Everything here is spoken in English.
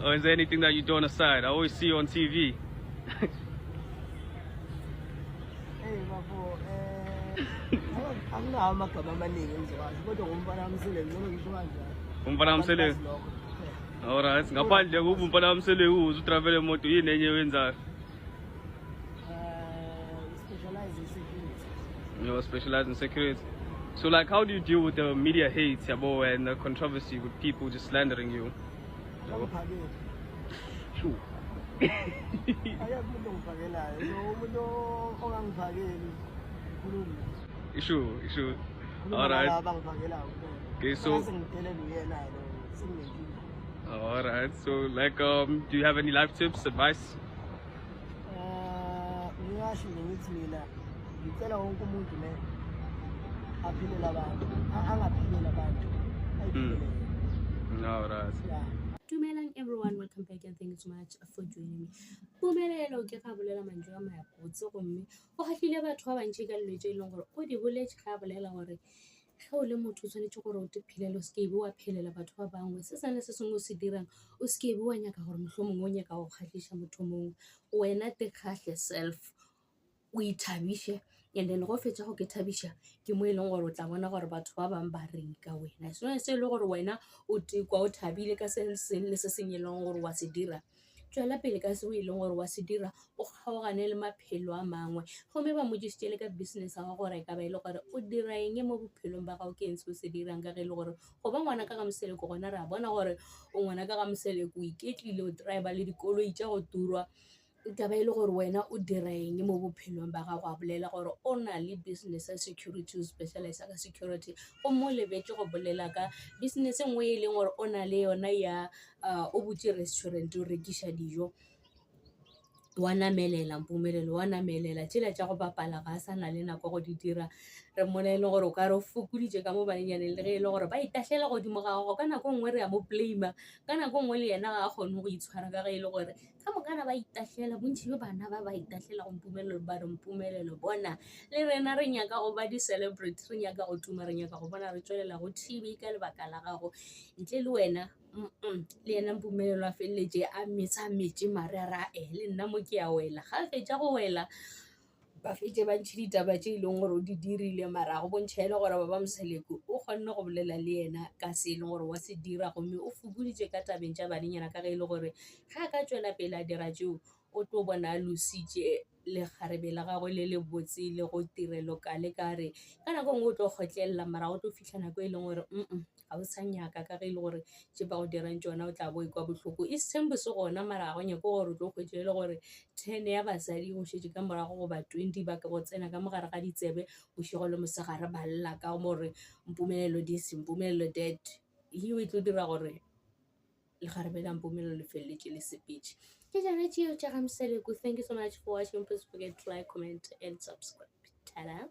Or is there anything that you do on the side? I always see you on TV. Alright, ngaphandle kubumpana amsele utravel moto yini enye wenzayo? Specialize in security. You specialize in security. So like how do you deal with the media hate yabo and the controversy with people just slandering you? Sure. Sure. Alright. Okay, so alright. So like do you have any life tips, advice? Alright. Dumelang everyone, welcome back and thank you so much for joining me. Pumelelo ke ga bolela mantswe a mabotse gomme o gatlile batho ba bantši ka leletse e leng gore o di boletse ga bolela gore ge o le motho o tshwanetse gore o te philele o sekebe wa phelela batho ba bangwe se sane se sengwe o se dirang o sekebe wa nyaka gore mohlomongwe o nyaka go kgatlhiša motho mongwe wena te kgatlhe self o ithabiše and then go fetša go ke thabiša ke mo e leng gore o tla bona gore batho ba bangwe ba reng ka wena sone se e le gore wena o tekwa o thabile ka se seng le se seng e leng gore wa se dira tswela pele ka se o e leng gore wa se dira o kgaogane le maphelo a mangwe gomme ba mojesitše le ka business ga gore ka ba e le gore o dira eng mo bophelong ba gago ke eng se o se dirang ka ge e le gore go ba ngwana ka ga moseleko gona re a bona gore o ngwana ka ga moseleko o iketlile o driver le dikoloi tša go turwa ka ba e le gore wena o dira eng mo bophelong ba gago a bolela gore o na le business ya security o specialize ka security o mo lebetse go bolela ka business nngwe e leng gore o na le yona ya o butse restaurant o rekiša dijo wa namelela Mpumelelo wa namelela tšela tša go bapala ga a sa na le nako go di dira re mona e le gore o ka re o fokoditše ka mo banenyaneng le ge e le gore ba itahlela godimo ga gago ka nako nngwe re ya mo blama ka nako nngwe le yena ga a kgone go itshwara ka ge e le gore ka mokana ba itahlela bontši ba bana ba itahlela go Mpumelelo ba re Mpumelelo bona le rena re nyaka go ba di-celebrity re nyaka go tuma re nyaka go bona re tswelela go TV ka lebaka la gago ntle le wena le yena Mpumelelo a feleletše a metše mare ra le nna mo ke a wela ga fetša go wela ba fetse ba ntšhi ditaba tše e leng gore o di dirile mara go bontšha e le gore ba ba moseleko o kgonne go bolela le yena ka se e leng gore wa se dira gomme o fokoditše ka tabeng tša banenyana ka ge e le gore ga a ka tswela pele a dira tšeo o tlo bona a lositše lekgarebe la gagwe le le botse le go tirelo ka le ka re ka nako nngwe o tlo kgotlelela mara o tlo fitlha nako e leng gore ga o sa nyaka ka ge e le gore tše ba go dirang tšona o tla bo kwa bohloko e sembo se gona mara ga go nyako gore o tlo kgwetše e le gore 10 ya basadi go šetše ka morago go ba 20 ba ka go tsena ka mogare ga ditsebe bošego le mosegare ba lla ka gore Mpumelelo this Mpumelelo that hiyo e tlo dira gore lekgarebe la Mpumelelo le feleletše le sepetše ke jana tšeo tša ga Moseleko. Thank you so much for watching. Please forget to like, comment and subscribe. Ta-da.